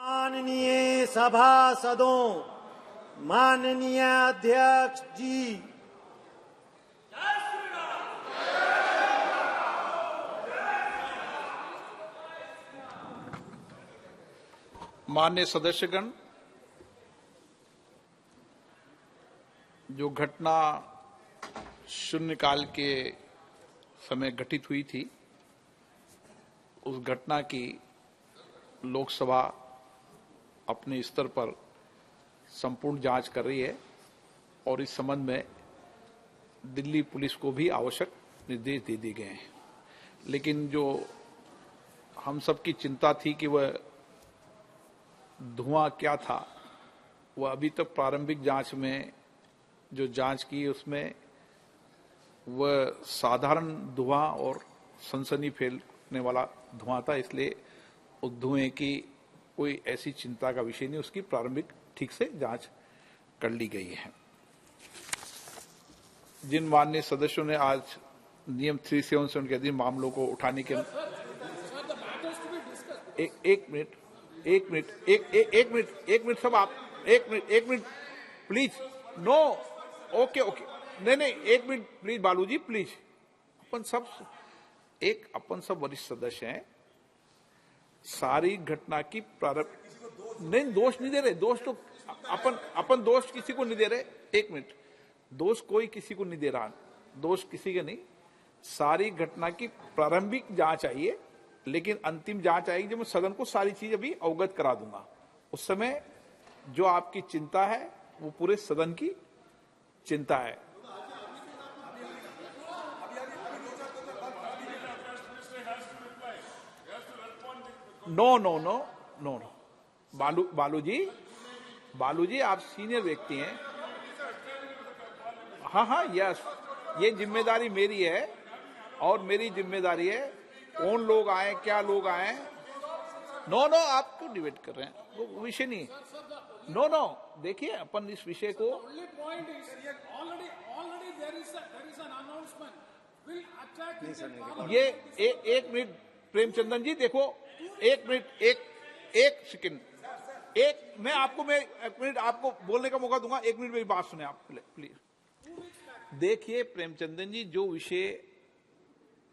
माननीय सभासदों, माननीय अध्यक्ष जी, माननीय सदस्यगण, जो घटना शून्यकाल के समय घटित हुई थी, उस घटना की लोकसभा अपने स्तर पर संपूर्ण जांच कर रही है और इस संबंध में दिल्ली पुलिस को भी आवश्यक निर्देश दे दिए गए हैं। लेकिन जो हम सबकी चिंता थी कि वह धुआं क्या था, वह अभी तक प्रारंभिक जांच में जो जांच की उसमें वह साधारण धुआं और सनसनी फैलने वाला धुआं था, इसलिए उस धुएं की कोई ऐसी चिंता का विषय नहीं, उसकी प्रारंभिक ठीक से जांच कर ली गई है। जिन माननीय सदस्यों ने आज नियम 377 के अधीन मामलों को उठाने के एक मिनट सब आप एक मिनट प्लीज, नो, ओके, नहीं, एक मिनट प्लीज बालू जी, प्लीज। अपन सब वरिष्ठ सदस्य हैं, सारी घटना की प्रारंभ नहीं, दोष नहीं दे रहे, दोष तो अपन दोष किसी को नहीं दे रहे, एक मिनट, दोष कोई किसी को नहीं दे रहा, दोष किसी का नहीं, सारी घटना की प्रारंभिक जांच आई है, लेकिन अंतिम जांच आएगी जब मैं सदन को सारी चीज अभी अवगत करा दूंगा। उस समय जो आपकी चिंता है वो पूरे सदन की चिंता है। नो, बालू जी आप सीनियर व्यक्ति हैं। हाँ, यस, ये जिम्मेदारी मेरी है और मेरी जिम्मेदारी है, कौन लोग आए, क्या लोग आए। नो, आप क्यों डिबेट कर रहे हैं, वो विषय नहीं। नो, देखिए अपन इस विषय को ये एक मिनट प्रेमचंदन जी, देखो एक मिनट, एक सेकंड, मैं एक मिनट आपको बोलने का मौका दूंगा, एक मिनट मेरी बात सुने आप प्लीज। देखिए प्रेमचंदन जी, जो विषय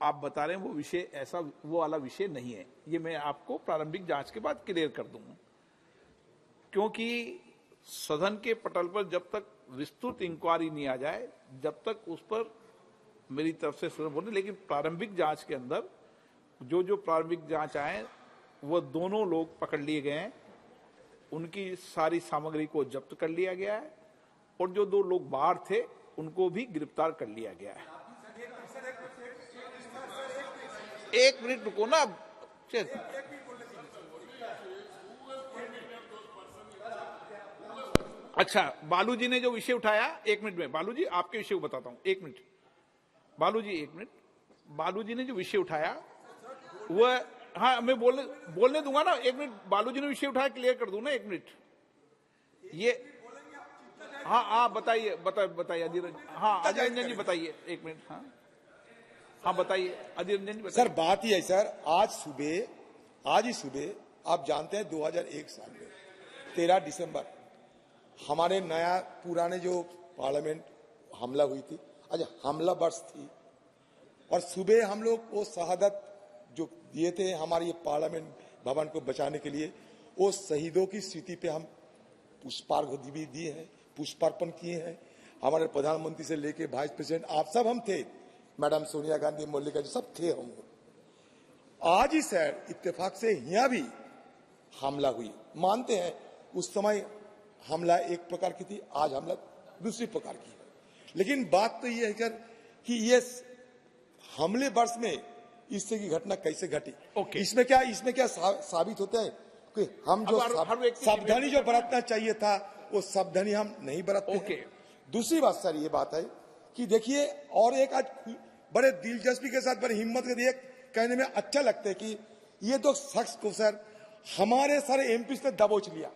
आप बता रहे हैं वो विषय ऐसा वो वाला विषय नहीं है, ये मैं आपको प्रारंभिक जांच के बाद क्लियर कर दूंगा। क्योंकि सदन के पटल पर जब तक विस्तृत इंक्वायरी नहीं आ जाए, जब तक उस पर मेरी तरफ से सदन बोले, लेकिन प्रारंभिक जांच के अंदर जो प्रारंभिक जांच आए वो दोनों लोग पकड़ लिए गए हैं, उनकी सारी सामग्री को जब्त कर लिया गया है और जो 2 लोग बाहर थे उनको भी गिरफ्तार कर लिया गया है। एक मिनट रुको ना, अच्छा, बालू जी ने जो विषय उठाया, एक मिनट में बालू जी आपके विषय को बताता हूं, एक मिनट बालू जी ने जो विषय उठाया वह, हाँ मैं बोलने दूंगा ना, एक मिनट, बालू जी ने विषय उठाया, क्लियर कर दूं ना, एक मिनट। ये हाँ बताइए अधीर रंजन जी बताइए, एक मिनट। हाँ बताइए अधीर रंजन जी बताइए। सर बात ही है सर, आज ही सुबह आप जानते हैं 2001 साल में 13 दिसंबर हमारे नया पुराने जो पार्लियामेंट हमला हुई थी, आज हमला वर्ष थी, और सुबह हम लोग वो शहादत जो दिए थे हमारे ये पार्लियामेंट भवन को बचाने के लिए, वो शहीदों की स्मृति पे हम पुष्पार्घ्य भी दिए हैं, पुष्पार्पण किए हैं। हमारे प्रधानमंत्री से लेके वाइस प्रेसिडेंट आप सब हम थे, मैडम सोनिया गांधी, मल्लिका जी सब थे हम। आज ही सर इत्तेफाक से यहाँ भी हमला हुई, मानते हैं उस समय हमला एक प्रकार की थी, आज हमला दूसरी प्रकार की है, लेकिन बात तो ये है सर कि ये हमले वर्ष में इस तरह की घटना कैसे घटी। इसमें क्या साबित होता है कि हम जो सावधानी जो बरतना चाहिए था वो सावधानी हम नहीं बरतते। दूसरी बात सर ये बात है कि देखिए, और एक आज बड़े दिलचस्पी के साथ, बड़ी हिम्मत के लिए कहने में अच्छा लगता है कि ये 2 शख्स को सर हमारे सारे एमपी ने दबोच लिया,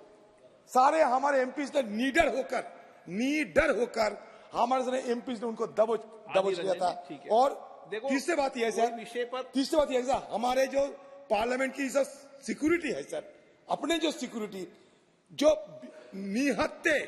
सारे हमारे एमपी ने निडर होकर हमारे सारे एमपी ने उनको दबोच लिया था। और तीसरी बात यह है सर, हमारे जो पार्लियामेंट की सब सिक्योरिटी है सर, अपने जो सिक्योरिटी जो निहत्ते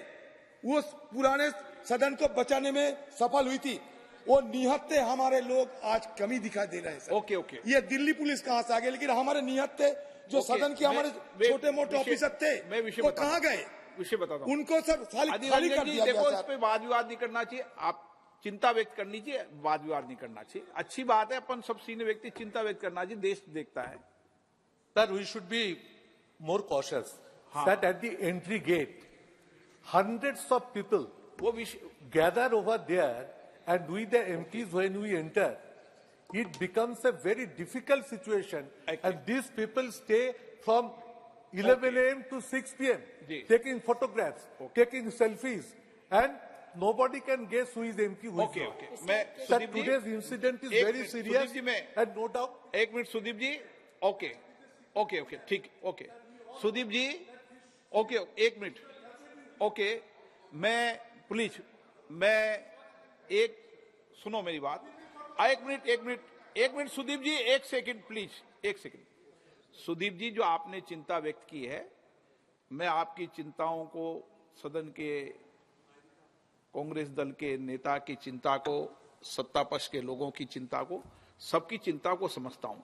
वो पुराने सदन को बचाने में सफल हुई थी, वो निहत्ते हमारे लोग आज कमी दिखाई दे रहे हैं सर। ओके ओके ये दिल्ली पुलिस कहां से आ गए, लेकिन हमारे निहत्ते जो ओके, सदन के हमारे छोटे मोटे ऑफिसर थे मैं विषय वो बताता कहां गए? विषय बताता हूं। उनको सर खाली रंजन कर जी, दिया देखो गया इस पे वाद विवाद नहीं करना चाहिए, आप चिंता व्यक्त करनी चाहिए, वाद विवाद नहीं करना चाहिए। अच्छी बात है, अपन सब सीनियर व्यक्ति चिंता व्यक्त करना चाहिए, देश देखता है। Sir, we should be more cautious. हाँ। That at the entry gate, hundreds of people वो विषय gather over there, and we the MPs, when we enter, it becomes a very difficult situation. And these people stay from 11 a.m. to 6 p.m. जी। taking photographs, taking selfies, and nobody can guess who is MP, who is okay not. Okay मैं Sir, Sudeep ji, today's incident is एक very minute, serious, Sudeep ji, मैं and no doubt. एक minute Sudeep ji, okay okay okay ठीक okay Sudeep ji, okay एक minute, okay मैं please मैं एक सुनो मेरी बात, एक मिनट सुदीप जी, एक सेकंड प्लीज, एक सेकंड। सुदीप जी, जो आपने चिंता व्यक्त की है, मैं आपकी चिंताओं को, सदन के कांग्रेस दल के नेता की चिंता को, सत्ता पक्ष के लोगों की चिंता को, सबकी चिंता को समझता हूं।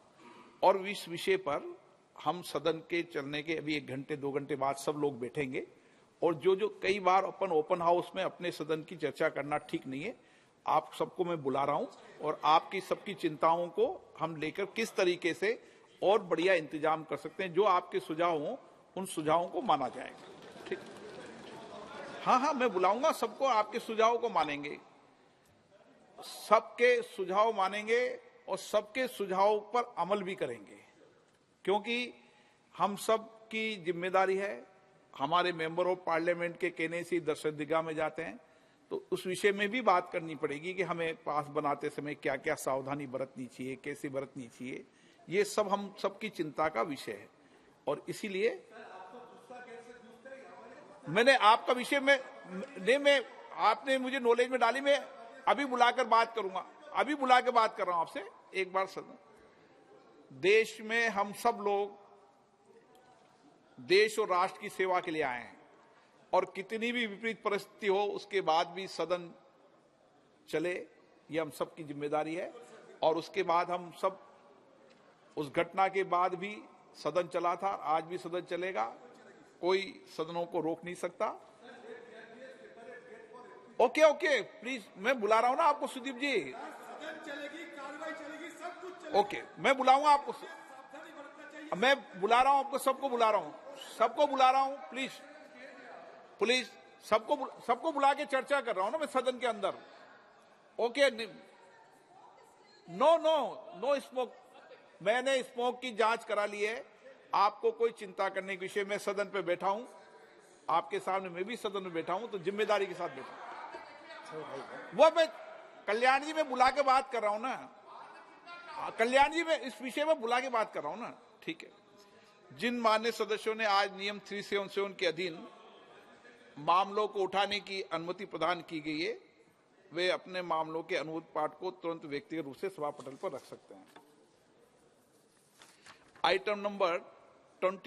और इस विषय पर हम सदन के चलने के अभी 1 घंटे 2 घंटे बाद सब लोग बैठेंगे, और जो कई बार अपन ओपन हाउस में अपने सदन की चर्चा करना ठीक नहीं है, आप सबको मैं बुला रहा हूं, और आपकी सबकी चिंताओं को हम लेकर किस तरीके से और बढ़िया इंतजाम कर सकते हैं, जो आपके सुझाव हों उन सुझावों को माना जाएगा। ठीक, हाँ हाँ मैं बुलाऊंगा सबको, आपके सुझावों को मानेंगे, सबके सुझाव मानेंगे और सबके सुझावों पर अमल भी करेंगे, क्योंकि हम सब की जिम्मेदारी है। हमारे मेंबर ऑफ पार्लियामेंट के कहने से दर्शन दिगा में जाते हैं, तो उस विषय में भी बात करनी पड़ेगी कि हमें पास बनाते समय क्या क्या सावधानी बरतनी चाहिए, कैसे बरतनी चाहिए, ये सब हम सबकी चिंता का विषय है। और इसीलिए मैंने आपका विषय में आपने मुझे नॉलेज में डाली, मैं अभी बुलाकर बात करूंगा, अभी बुला के बात कर रहा हूं आपसे एक बार। सदन देश में हम सब लोग देश और राष्ट्र की सेवा के लिए आए हैं, और कितनी भी विपरीत परिस्थिति हो उसके बाद भी सदन चले, ये हम सब की जिम्मेदारी है। और उसके बाद हम सब, उस घटना के बाद भी सदन चला था, आज भी सदन चलेगा, कोई सदनों को रोक नहीं सकता। ओके ओके प्लीज, मैं बुला रहा हूं ना आपको सुदीप जी, ओके मैं बुलाऊंगा आपको, मैं बुला रहा हूं आपको, सबको बुला रहा हूं, प्लीज सबको बुला के चर्चा कर रहा हूं ना मैं सदन के अंदर। ओके, नो स्मोक, मैंने स्मोक की जांच करा ली है, आपको कोई चिंता करने के विषय में सदन पे बैठा हूं, आपके सामने मैं भी सदन में बैठा हूं, तो जिम्मेदारी के साथ बैठा हूं। वो मैं कल्याण जी में बुला के बात कर रहा हूं ना, कल्याण जी में इस विषय में बुला के बात कर रहा हूं ना, ठीक है। जिन मान्य सदस्यों ने आज नियम 377 के अधीन मामलों को उठाने की अनुमति प्रदान की गई है, वे अपने मामलों के अनुरोध पाठ को तुरंत व्यक्तिगत रूप से सभा पटल पर रख सकते हैं। Item number 20